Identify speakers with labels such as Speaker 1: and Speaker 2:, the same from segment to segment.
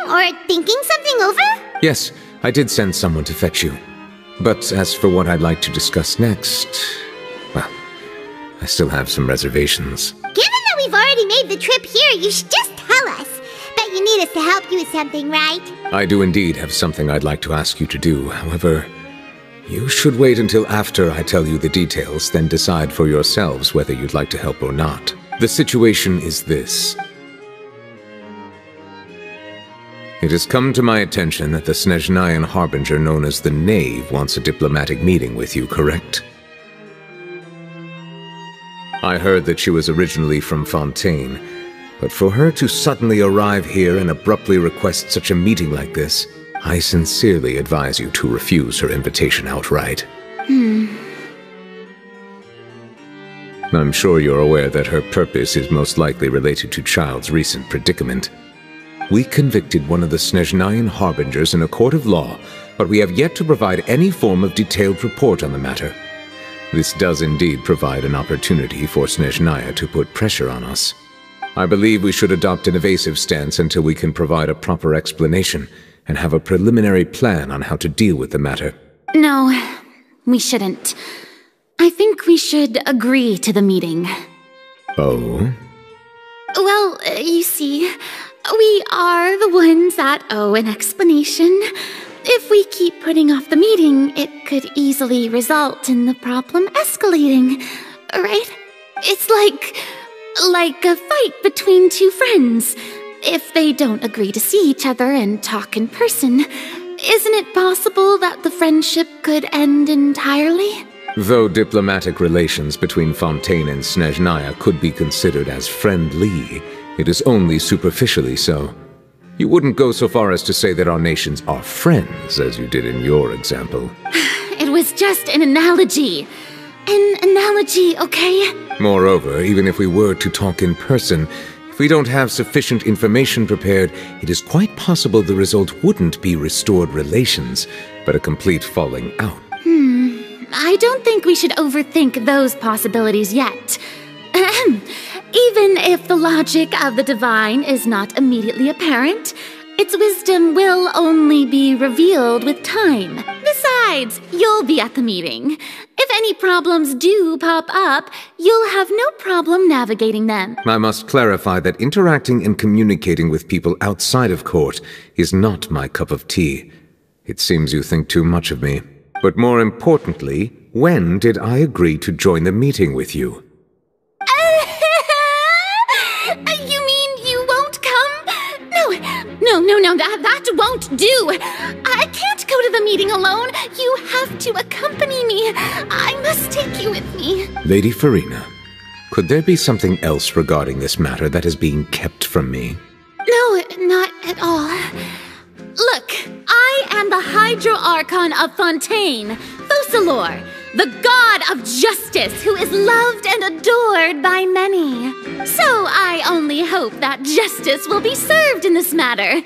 Speaker 1: or thinking something over?
Speaker 2: Yes, I did send someone to fetch you. But as for what I'd like to discuss next, well, I still have some reservations.
Speaker 1: Given that we've already made the trip here, you should just tell us. Bet you need us to help you with something, right?
Speaker 2: I do indeed have something I'd like to ask you to do. However, you should wait until after I tell you the details, then decide for yourselves whether you'd like to help or not. The situation is this. It has come to my attention that the Snezhnayan harbinger known as the Knave wants a diplomatic meeting with you, correct? I heard that she was originally from Fontaine, but for her to suddenly arrive here and abruptly request such a meeting like this, I sincerely advise you to refuse her invitation outright. I'm sure you're aware that her purpose is most likely related to Childe's recent predicament. We convicted one of the Snezhnayan harbingers in a court of law, but we have yet to provide any form of detailed report on the matter. This does indeed provide an opportunity for Snezhnaya to put pressure on us. I believe we should adopt an evasive stance until we can provide a proper explanation and have a preliminary plan on how to deal with the matter.
Speaker 3: No, we shouldn't. I think we should agree to the meeting.
Speaker 2: Oh?
Speaker 3: Well, you see, we are the ones that owe an explanation. If we keep putting off the meeting, it could easily result in the problem escalating, right? It's like a fight between two friends. If they don't agree to see each other and talk in person, isn't it possible that the friendship could end entirely?
Speaker 2: Though diplomatic relations between Fontaine and Snezhnaya could be considered as friendly, it is only superficially so. You wouldn't go so far as to say that our nations are friends, as you did in your example.
Speaker 3: It was just an analogy. An analogy, okay?
Speaker 2: Moreover, even if we were to talk in person, if we don't have sufficient information prepared, it is quite possible the result wouldn't be restored relations, but a complete falling out.
Speaker 3: I don't think we should overthink those possibilities yet. Even if the logic of the divine is not immediately apparent, its wisdom will only be revealed with time. Besides, you'll be at the meeting. If any problems do pop up, you'll have no problem navigating them.
Speaker 2: I must clarify that interacting and communicating with people outside of court is not my cup of tea. It seems you think too much of me. But more importantly, when did I agree to join the meeting with you?
Speaker 3: You mean you won't come? No, that won't do. I can't go to the meeting alone. You have to accompany me. I must take you with me.
Speaker 2: Lady Furina, could there be something else regarding this matter that is being kept from me?
Speaker 3: No, not at all. Look, I am the Hydro-Archon of Fontaine, Focalor, the god of justice who is loved and adored by many. So I only hope that justice will be served in this matter.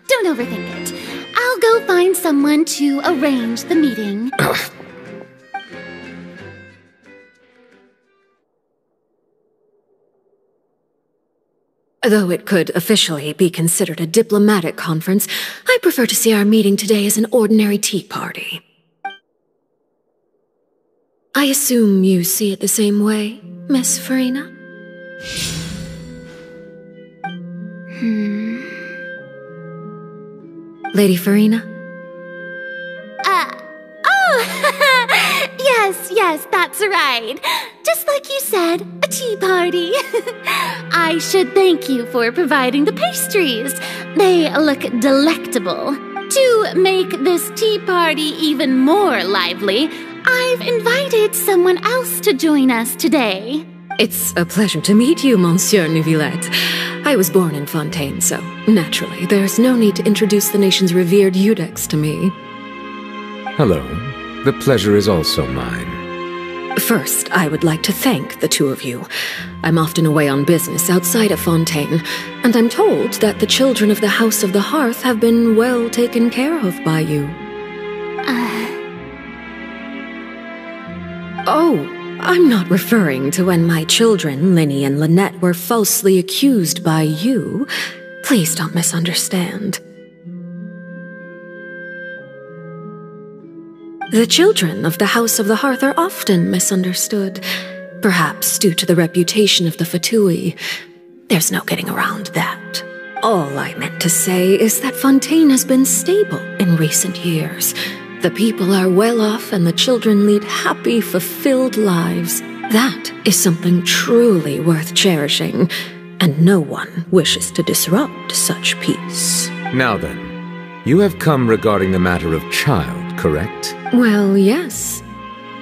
Speaker 3: Don't overthink it. I'll go find someone to arrange the meeting.
Speaker 4: Though it could officially be considered a diplomatic conference, I prefer to see our meeting today as an ordinary tea party. I assume you see it the same way, Miss Furina? Lady Furina?
Speaker 3: Yes, that's right. Just like you said, a tea party. I should thank you for providing the pastries. They look delectable. To make this tea party even more lively, I've invited someone else to join us today.
Speaker 4: It's a pleasure to meet you, Monsieur Neuvillette. I was born in Fontaine, so naturally there's no need to introduce the nation's revered Eudex to me.
Speaker 2: Hello. The pleasure is also mine.
Speaker 4: First, I would like to thank the two of you. I'm often away on business outside of Fontaine, and I'm told that the children of the House of the Hearth have been well taken care of by you. Oh, I'm not referring to when my children, Lyney and Lynette, were falsely accused by you. Please don't misunderstand. The children of the House of the Hearth are often misunderstood, perhaps due to the reputation of the fatui. There's no getting around that. All I meant to say is that Fontaine has been stable in recent years. The people are well off and the children lead happy, fulfilled lives. That is something truly worth cherishing, and no one wishes to disrupt such peace.
Speaker 2: Now then, you have come regarding the matter of child, correct?
Speaker 4: Well, yes.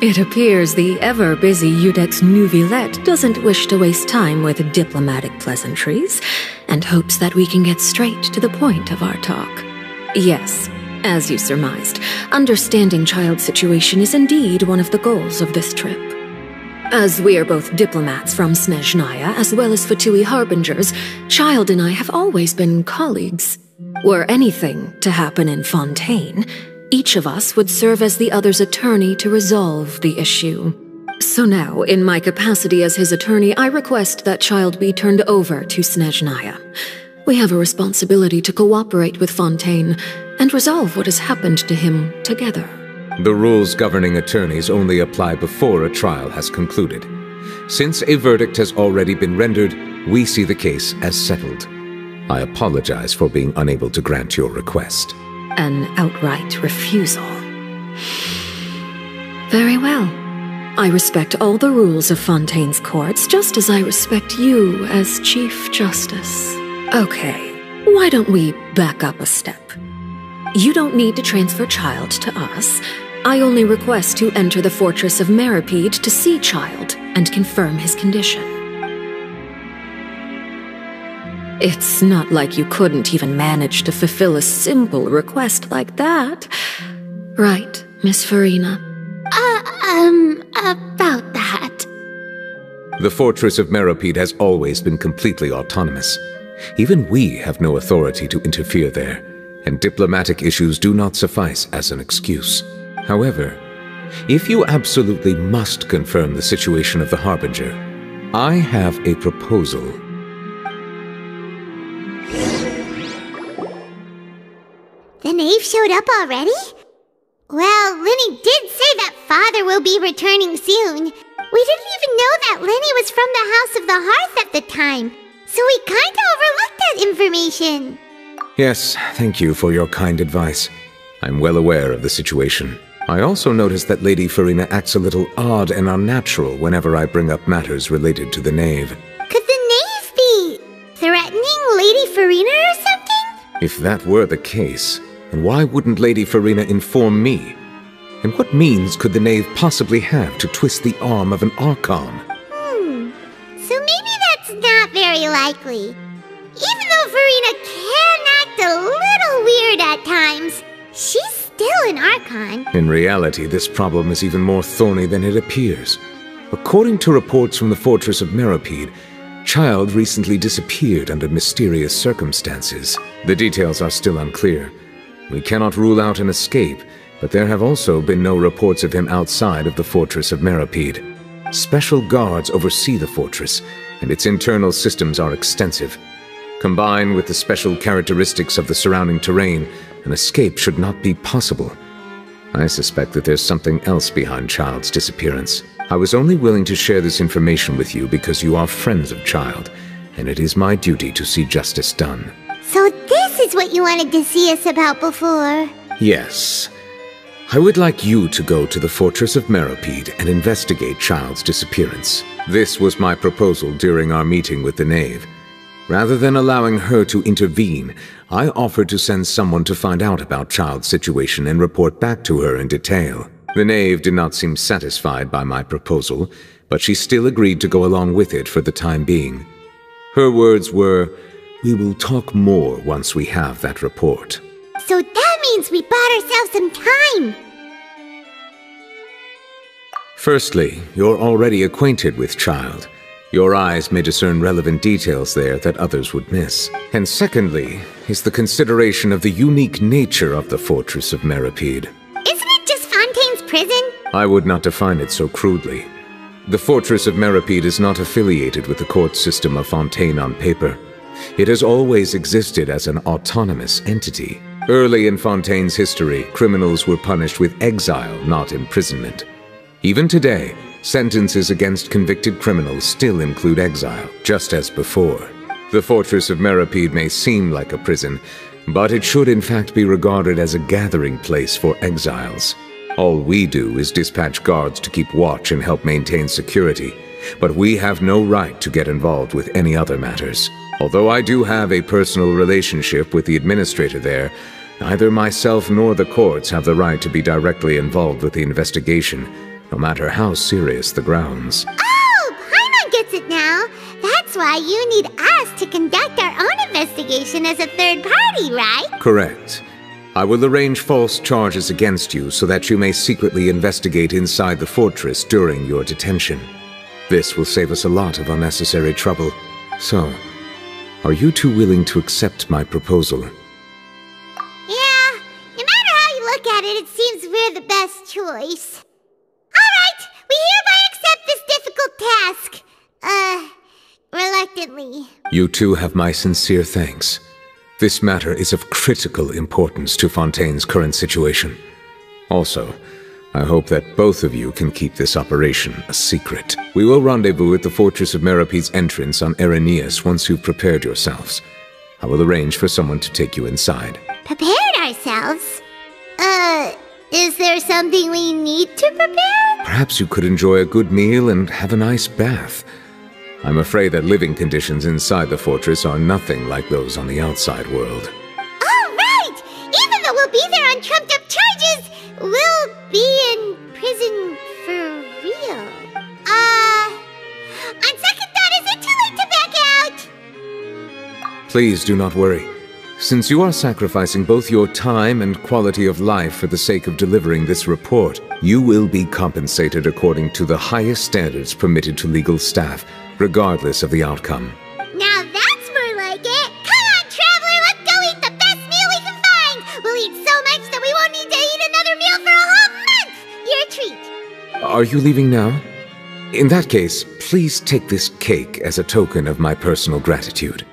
Speaker 4: It appears the ever-busy Iudex Neuvillette doesn't wish to waste time with diplomatic pleasantries, and hopes that we can get straight to the point of our talk. Yes, as you surmised, understanding child's situation is indeed one of the goals of this trip. As we are both diplomats from Snezhnaya as well as fatui harbingers, Child and I have always been colleagues. Were anything to happen in Fontaine, each of us would serve as the other's attorney to resolve the issue. So now, in my capacity as his attorney, I request that Child be turned over to Snezhnaya. We have a responsibility to cooperate with Fontaine and resolve what has happened to him together.
Speaker 2: The rules governing attorneys only apply before a trial has concluded. Since a verdict has already been rendered, we see the case as settled. I apologize for being unable to grant your request.
Speaker 4: An outright refusal. Very well. I respect all the rules of Fontaine's courts, just as I respect you as Chief Justice. Okay, why don't we back up a step? You don't need to transfer Child to us. I only request to enter the fortress of Meripede to see Child and confirm his condition. It's not like you couldn't even manage to fulfill a simple request like that. Right, Miss Furina?
Speaker 3: About that.
Speaker 2: The fortress of Meripede has always been completely autonomous. Even we have no authority to interfere there, and diplomatic issues do not suffice as an excuse. However, if you absolutely must confirm the situation of the Harbinger, I have a proposal.
Speaker 1: The Knave showed up already? Well, Lyney did say that Father will be returning soon. We didn't even know that Lyney was from the House of the Hearth at the time, so we kinda overlooked that information.
Speaker 2: Yes, thank you for your kind advice. I'm well aware of the situation. I also noticed that Lady Furina acts a little odd and unnatural whenever I bring up matters related to the Knave.
Speaker 1: Could the Knave be threatening Lady Furina or something?
Speaker 2: If that were the case, then why wouldn't Lady Furina inform me? And what means could the Knave possibly have to twist the arm of an archon?
Speaker 1: So maybe that's not very likely. Even though Furina can act a little weird at times, she's still an archon.
Speaker 2: In reality, this problem is even more thorny than it appears. According to reports from the fortress of Meripede, Child recently disappeared under mysterious circumstances. The details are still unclear. We cannot rule out an escape, but there have also been no reports of him outside of the fortress of Meripede. Special guards oversee the fortress, and its internal systems are extensive. Combined with the special characteristics of the surrounding terrain, an escape should not be possible. I suspect that there's something else behind Child's disappearance. I was only willing to share this information with you because you are friends of Child, and it is my duty to see justice done.
Speaker 1: So this is what you wanted to see us about before?
Speaker 2: Yes. I would like you to go to the fortress of Meripede and investigate Child's disappearance. This was my proposal during our meeting with the Knave. Rather than allowing her to intervene, I offered to send someone to find out about Child's situation and report back to her in detail. The Knave did not seem satisfied by my proposal, but she still agreed to go along with it for the time being. Her words were, "We will talk more once we have that report."
Speaker 1: So that means we bought ourselves some time!
Speaker 2: Firstly, you're already acquainted with Child. Your eyes may discern relevant details there that others would miss. And secondly, is the consideration of the unique nature of the fortress of Meripede.
Speaker 1: Isn't it just Fontaine's prison?
Speaker 2: I would not define it so crudely. The fortress of Meripede is not affiliated with the court system of Fontaine on paper. It has always existed as an autonomous entity. Early in Fontaine's history, criminals were punished with exile, not imprisonment. Even today, sentences against convicted criminals still include exile, just as before. The fortress of Meripede may seem like a prison, but it should in fact be regarded as a gathering place for exiles. All we do is dispatch guards to keep watch and help maintain security, but we have no right to get involved with any other matters. Although I do have a personal relationship with the administrator there, neither myself nor the courts have the right to be directly involved with the investigation, no matter how serious the grounds.
Speaker 1: Oh, Paimon gets it now. That's why you need us to conduct our own investigation as a third party, right?
Speaker 2: Correct. I will arrange false charges against you so that you may secretly investigate inside the fortress during your detention. This will save us a lot of unnecessary trouble. So, are you two willing to accept my proposal?
Speaker 1: Yeah, no matter how you look at it, it seems we're the best choice. Alright, we hereby accept this difficult task. Reluctantly.
Speaker 2: You two have my sincere thanks. This matter is of critical importance to Fontaine's current situation. Also, I hope that both of you can keep this operation a secret. We will rendezvous at the Fortress of Meripede's entrance on Elynas once you've prepared yourselves. I will arrange for someone to take you inside.
Speaker 1: Prepared ourselves? Is there something we need to prepare?
Speaker 2: Perhaps you could enjoy a good meal and have a nice bath. I'm afraid that living conditions inside the fortress are nothing like those on the outside world.
Speaker 1: Oh, right! Even though we'll be there on trumped-up charges, we'll be in prison for real. On second thought, is it too late to back out?
Speaker 2: Please do not worry. Since you are sacrificing both your time and quality of life for the sake of delivering this report, you will be compensated according to the highest standards permitted to legal staff, regardless of the outcome.
Speaker 1: Now that's more like it! Come on, traveler, let's go eat the best meal we can find! We'll eat so much that we won't need to eat another meal for a whole month! Your treat!
Speaker 2: Are you leaving now? In that case, please take this cake as a token of my personal gratitude.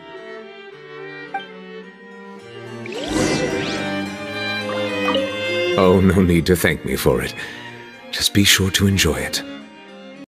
Speaker 2: Oh, no need to thank me for it. Just be sure to enjoy it.